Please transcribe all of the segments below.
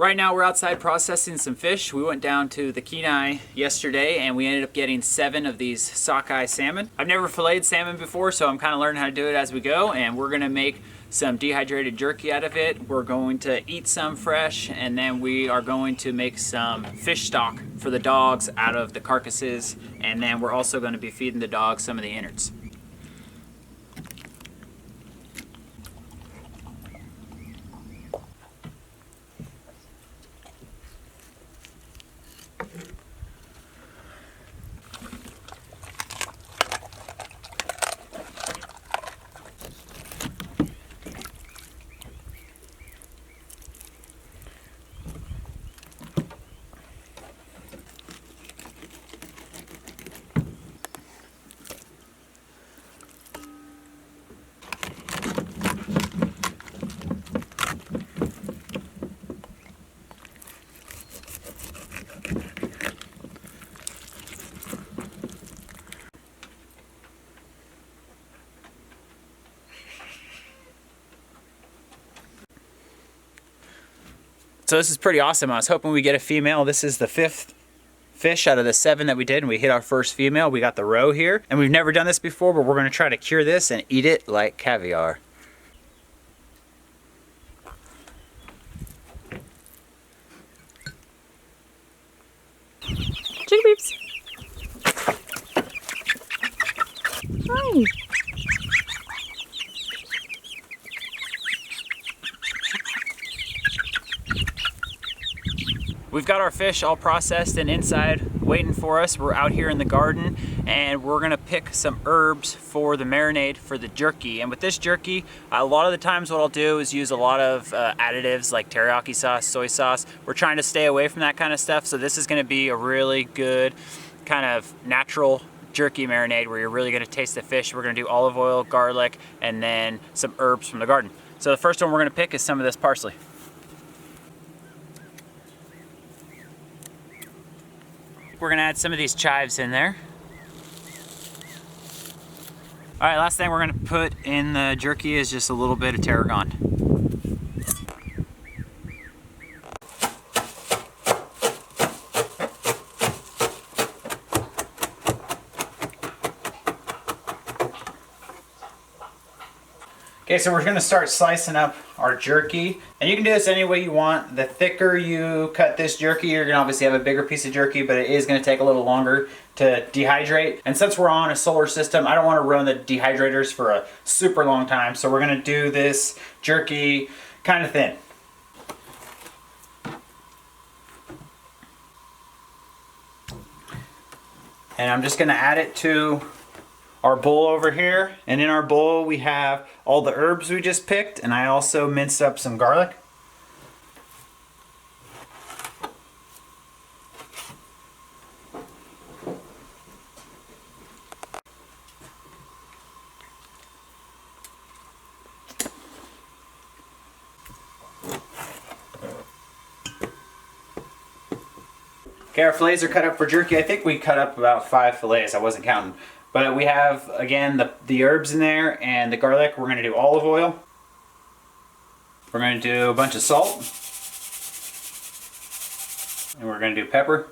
Right now we're outside processing some fish. We went down to the Kenai yesterday and we ended up getting 7 of these sockeye salmon. I've never filleted salmon before, so I'm kind of learning how to do it as we go, and we're gonna make some dehydrated jerky out of it. We're going to eat some fresh, and then we are going to make some fish stock for the dogs out of the carcasses, and then we're also going to be feeding the dogs some of the innards. So this is pretty awesome. I was hoping we get a female. This is the 5th fish out of the 7 that we did, and we hit our first female. We got the roe here, and we've never done this before, but we're gonna try to cure this and eat it like caviar. Chicken peeps. Hi. We've got our fish all processed and inside waiting for us. We're out here in the garden and we're gonna pick some herbs for the marinade for the jerky. And with this jerky, a lot of the times what I'll do is use a lot of additives like teriyaki sauce, soy sauce. We're trying to stay away from that kind of stuff. So this is gonna be a really good kind of natural jerky marinade where you're really gonna taste the fish. We're gonna do olive oil, garlic, and then some herbs from the garden. So the first one we're gonna pick is some of this parsley. We're gonna add some of these chives in there. All right, last thing we're gonna put in the jerky is just a little bit of tarragon. Okay, so we're gonna start slicing up our jerky. And you can do this any way you want. The thicker you cut this jerky, you're gonna obviously have a bigger piece of jerky, but it is gonna take a little longer to dehydrate. And since we're on a solar system, I don't wanna run the dehydrators for a super long time. So we're gonna do this jerky kind of thin. And I'm just gonna add it to our bowl over here, and in our bowl we have all the herbs we just picked, and I also minced up some garlic. Okay, our fillets are cut up for jerky. I think we cut up about 5 fillets, I wasn't counting. But we have, again, the herbs in there and the garlic. We're gonna do olive oil. We're gonna do a bunch of salt. And we're gonna do pepper.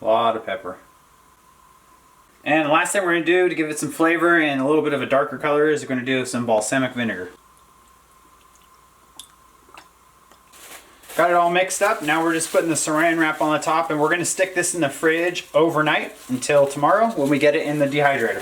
A lot of pepper. And the last thing we're gonna do to give it some flavor and a little bit of a darker color is we're gonna do some balsamic vinegar. Got it all mixed up. Now we're just putting the saran wrap on the top, and we're gonna stick this in the fridge overnight until tomorrow when we get it in the dehydrator.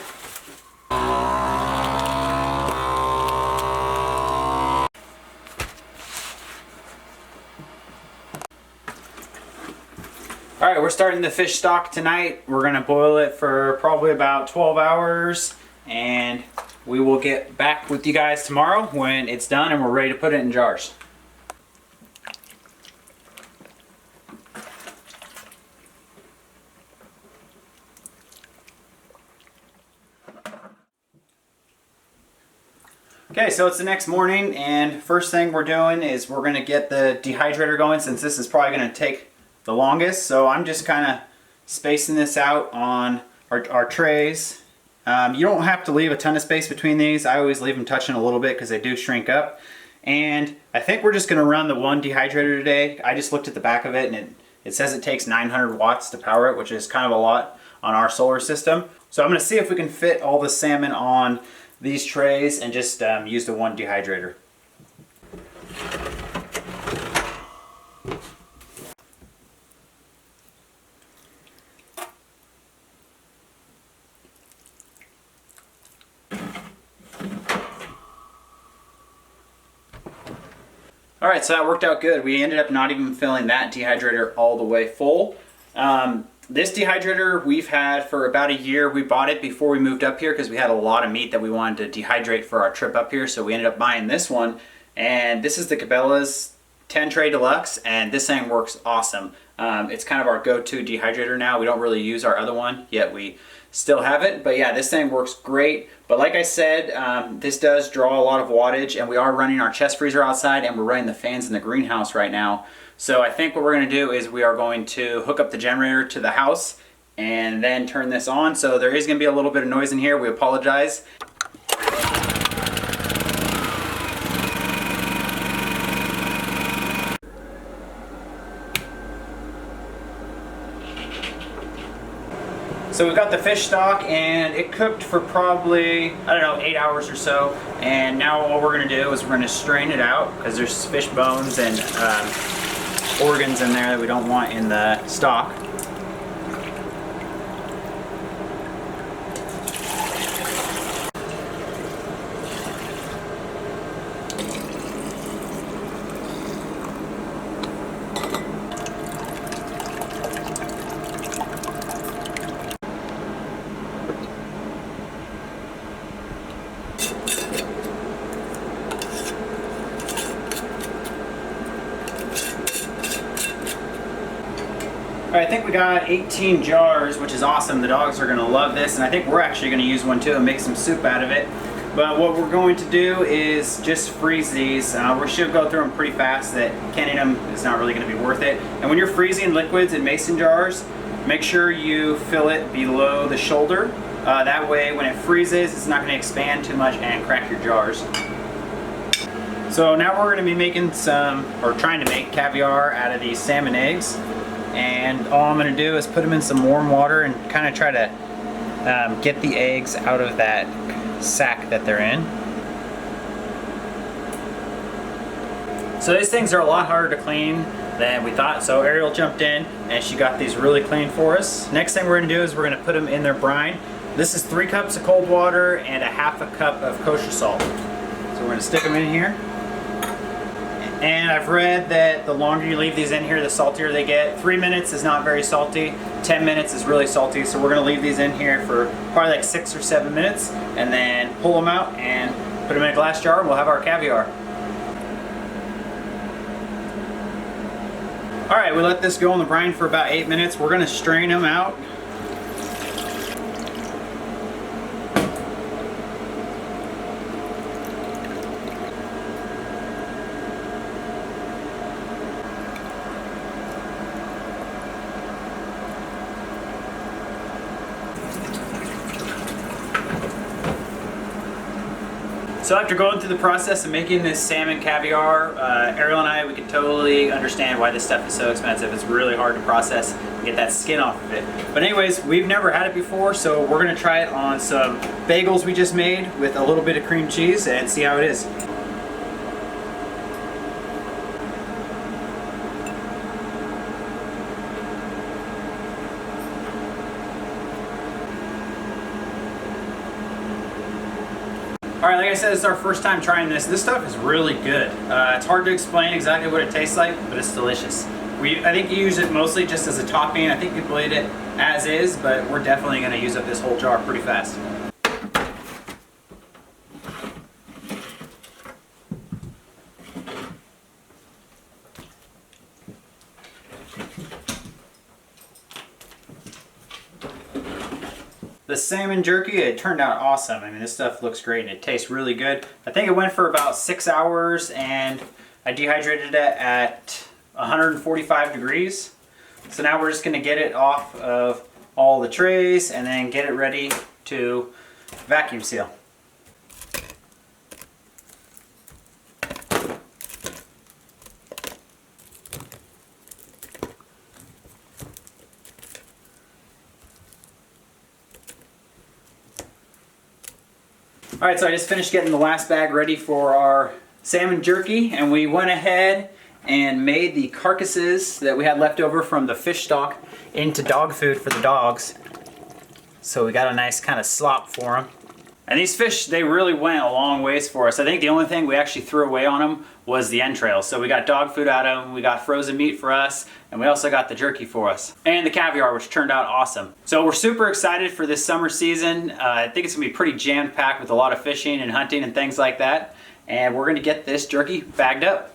All right, we're starting the fish stock tonight. We're gonna boil it for probably about 12 hours, and we will get back with you guys tomorrow when it's done and we're ready to put it in jars. Okay, so it's the next morning, and first thing we're doing is we're going to get the dehydrator going, since this is probably going to take the longest. So I'm just kind of spacing this out on our trays. You don't have to leave a ton of space between these. I always leave them touching a little bit because they do shrink up. And I think we're just gonna run the one dehydrator today. I just looked at the back of it and it says it takes 900 watts to power it, which is kind of a lot on our solar system. So I'm gonna see if we can fit all the salmon on these trays and just use the one dehydrator. All right, so that worked out good. We ended up not even filling that dehydrator all the way full. This dehydrator we've had for about a year. We bought it before we moved up here because we had a lot of meat that we wanted to dehydrate for our trip up here, so we ended up buying this one. And this is the Cabela's 10 Tray Deluxe, and this thing works awesome. It's kind of our go-to dehydrator now. We don't really use our other one, yet we still have it. But yeah, this thing works great. But like I said, this does draw a lot of wattage, and we are running our chest freezer outside, and we're running the fans in the greenhouse right now. So I think what we're going to do is we are going to hook up the generator to the house and then turn this on. So there is going to be a little bit of noise in here. We apologize. So we've got the fish stock, and it cooked for probably, I don't know, 8 hours or so. And now what we're gonna do is we're gonna strain it out because there's fish bones and organs in there that we don't want in the stock. All right, I think we got 18 jars, which is awesome. The dogs are gonna love this, and I think we're actually gonna use one too and make some soup out of it. But what we're going to do is just freeze these. We should go through them pretty fast. That canning them is not really gonna be worth it. And when you're freezing liquids in mason jars, make sure you fill it below the shoulder. That way, when it freezes, it's not gonna expand too much and crack your jars. So now we're gonna be making some, or trying to make caviar out of these salmon eggs. And all I'm going to do is put them in some warm water and kind of try to get the eggs out of that sack that they're in. So these things are a lot harder to clean than we thought, so Ariel jumped in and she got these really clean for us. Next thing we're going to do is we're going to put them in their brine. This is 3 cups of cold water and a half a cup of kosher salt. So we're going to stick them in here. And I've read that the longer you leave these in here, the saltier they get. 3 minutes is not very salty. 10 minutes is really salty. So we're gonna leave these in here for probably like 6 or 7 minutes and then pull them out and put them in a glass jar and we'll have our caviar. All right, we let this go in the brine for about 8 minutes. We're gonna strain them out. So after going through the process of making this salmon caviar, Ariel and I, we can totally understand why this stuff is so expensive. It's really hard to process and get that skin off of it. But anyways, we've never had it before, so we're gonna try it on some bagels we just made with a little bit of cream cheese and see how it is. All right, like I said, it's our first time trying this. This stuff is really good. It's hard to explain exactly what it tastes like, but it's delicious. I think you use it mostly just as a topping. I think people eat it as is, but we're definitely gonna use up this whole jar pretty fast. The salmon jerky, it turned out awesome. I mean, this stuff looks great and it tastes really good. I think it went for about 6 hours and I dehydrated it at 145 degrees. So now we're just gonna get it off of all the trays and then get it ready to vacuum seal. All right, so I just finished getting the last bag ready for our salmon jerky, and we went ahead and made the carcasses that we had left over from the fish stock into dog food for the dogs. So we got a nice kind of slop for them. And these fish, they really went a long ways for us. I think the only thing we actually threw away on them was the entrails. So we got dog food out of them, we got frozen meat for us, and we also got the jerky for us. And the caviar, which turned out awesome. So we're super excited for this summer season. I think it's gonna be pretty jam-packed with a lot of fishing and hunting and things like that. And we're gonna get this jerky bagged up.